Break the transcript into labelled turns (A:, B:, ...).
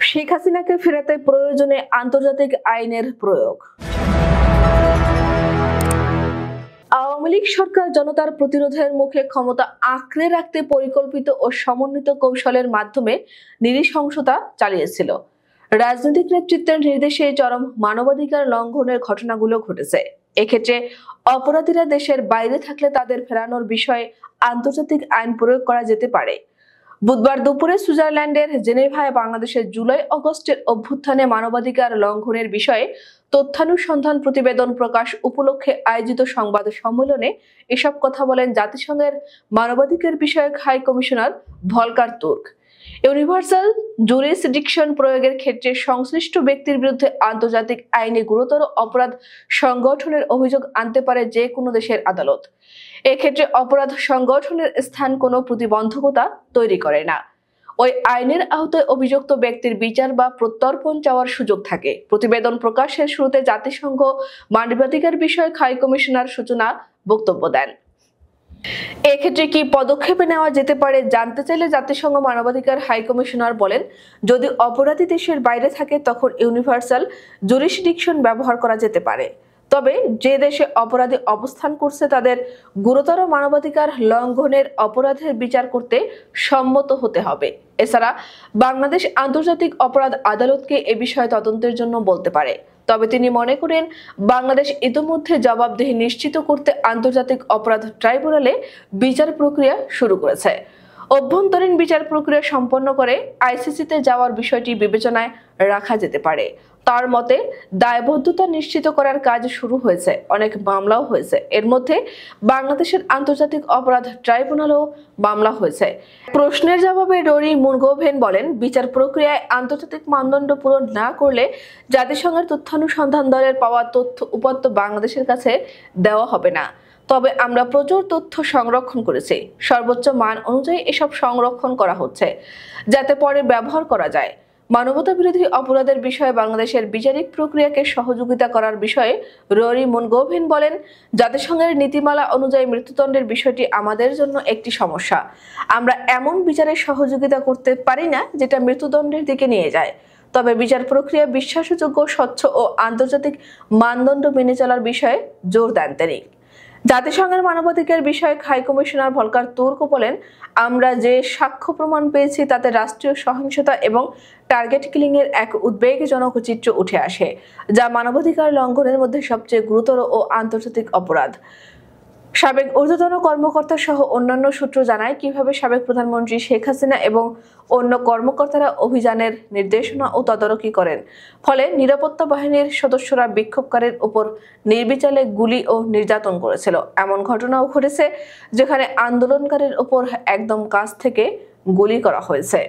A: শেখ হাসিনাকে ফেরাতে প্রয়োজনে আন্তর্জাতিক আইনের প্রয়োগ। আওয়ামী লীগ সরকার জনতার প্রতিরোধের মুখে ক্ষমতা আঁকড়ে রাখতে পরিকল্পিত ও সমন্বিত কৌশলের মাধ্যমে নৃশংসতা চালিয়েছিল। রাজনৈতিক নেতৃত্বের নির্দেশে চরম মানবাধিকার লঙ্ঘনের ঘটনাগুলো ঘটেছে। এক্ষেত্রে অপরাধীরা দেশের বাইরে থাকলে তাদের ফেরানোর বিষয়ে আন্তর্জাতিক আইন প্রয়োগ করা যেতে পারে। বুধবার দুপুরে সুইজারল্যান্ডের জেনেভায় বাংলাদেশের জুলাই-আগস্টের অভ্যুত্থানে মানবাধিকার লঙ্ঘনের বিষয়ে তথ্যানুসন্ধান প্রতিবেদন প্রকাশ উপলক্ষে আয়োজিত সংবাদ সম্মেলনে এসব কথা বলেন জাতিসংঘের মানবাধিকার বিষয়ক high commissioner Volker Turk. Universal jurisdiction প্রয়োগের ক্ষেত্রে সংশ্লিষ্ট ব্যক্তির বিরুদ্ধে আন্তর্জাতিক আইনে গুরুতর অপরাধ সংগঠনের অভিযোগ আনতে পারে যে কোনো দেশের আদালত। এক্ষেত্রে অপরাধ সংগঠনের স্থান কোনো প্রতিবন্ধকতা তৈরি করে না। ওই আইনের আওতায় অভিযুক্ত ব্যক্তির বিচার বা প্রত্যর্পণ চাওয়ার সুযোগ থাকে। প্রতিবেদন প্রকাশের শুরুতে জাতিসংঘ মানবাধিকার বিষয়ক হাই কমিশনার সূচনা বক্তব্য দেন। এক্ষেত্রে কি পদক্ষেপ নেওয়া যেতে পারে জানতে চাইলে জাতিসংঘ মানবাধিকার হাই কমিশনার বলেন, যদি অপরাধী দেশের বাইরে থাকে তখন ইউনিভার্সাল জুরিসডিকশন ব্যবহার করা যেতে পারে। তবে যে দেশে অপরাধী অবস্থান করছে তাদের গুরুতর মানবাধিকার লঙ্ঘনের অপরাধের বিচার করতে সম্মত হতে হবে। এছাড়া বাংলাদেশ আন্তর্জাতিক অপরাধ আদালতকে এ বিষয়ে তদন্তের জন্য বলতে পারে। তবে তিনি মনে করেন, বাংলাদেশ ইতিমধ্যে জবাবদিহি নিশ্চিত করতে আন্তর্জাতিক অপরাধ ট্রাইব্যুনালে বিচার প্রক্রিয়া শুরু করেছে। অভ্যন্তরীণ বিচার প্রক্রিয়া সম্পন্ন করে আইসিসিতে যাওয়ার বিষয়টি বিবেচনায় রাখা যেতে পারে। তার মতে, দায়বদ্ধতা নিশ্চিত করার কাজ শুরু হয়েছে, অনেক মামলাও হয়েছে। এর মধ্যে বাংলাদেশের আন্তর্জাতিক অপরাধ ট্রাইব্যুনালেও মামলা হয়েছে। প্রশ্নের জবাবে ররি মুনগোভেন বলেন, বিচার প্রক্রিয়ায় আন্তর্জাতিক মানদণ্ড পূরণ না করলে জাতিসংঘের তথ্যানুসন্ধান দলের পাওয়া তথ্য উপাত্ত বাংলাদেশের কাছে দেওয়া হবে না। তবে আমরা প্রচুর তথ্য সংরক্ষণ করেছি। সর্বোচ্চ মান অনুযায়ী এসব সংরক্ষণ করা হচ্ছে, যাতে পরে ব্যবহার করা যায়। মানবতা বিরোধী অপরাধের বিষয়ে বাংলাদেশের বিচারিক প্রক্রিয়াকে সহযোগিতা করার বিষয়ে ররি মুনগোভেন বলেন, জাতিসংঘের নীতিমালা অনুযায়ী মৃত্যুদণ্ডের বিষয়টি আমাদের জন্য একটি সমস্যা। আমরা এমন বিচারের সহযোগিতা করতে পারি না যেটা মৃত্যুদণ্ডের দিকে নিয়ে যায়। তবে বিচার প্রক্রিয়া বিশ্বাসযোগ্য, স্বচ্ছ ও আন্তর্জাতিক মানদণ্ড মেনে চলার বিষয়ে জোর দেন তিনি। জাতিসংঘের মানবাধিকার বিষয়ক হাই কমিশনার ভলকার তুর্ক বলেন, আমরা যে সাক্ষ্য প্রমাণ পেয়েছি তাতে রাষ্ট্রীয় সহিংসতা এবং টার্গেট কিলিং এর এক উদ্বেগজনক চিত্র উঠে আসে, যা মানবাধিকার লঙ্ঘনের মধ্যে সবচেয়ে গুরুতর ও আন্তর্জাতিক অপরাধ। সাবেক ঊর্ধ্বতন কর্মকর্তা সহ অন্যান্য সূত্র জানায়, কিভাবে সাবেক প্রধানমন্ত্রী শেখ হাসিনা এবং অন্য কর্মকর্তারা অভিযানের নির্দেশনা ও তদারকি করেন। ফলে নিরাপত্তা বাহিনীর সদস্যরা বিক্ষোভকারীর উপর নির্বিচারে গুলি ও নির্যাতন করেছিল। এমন ঘটনাও ঘটেছে যেখানে আন্দোলনকারীর উপর একদম কাছ থেকে গুলি করা হয়েছে।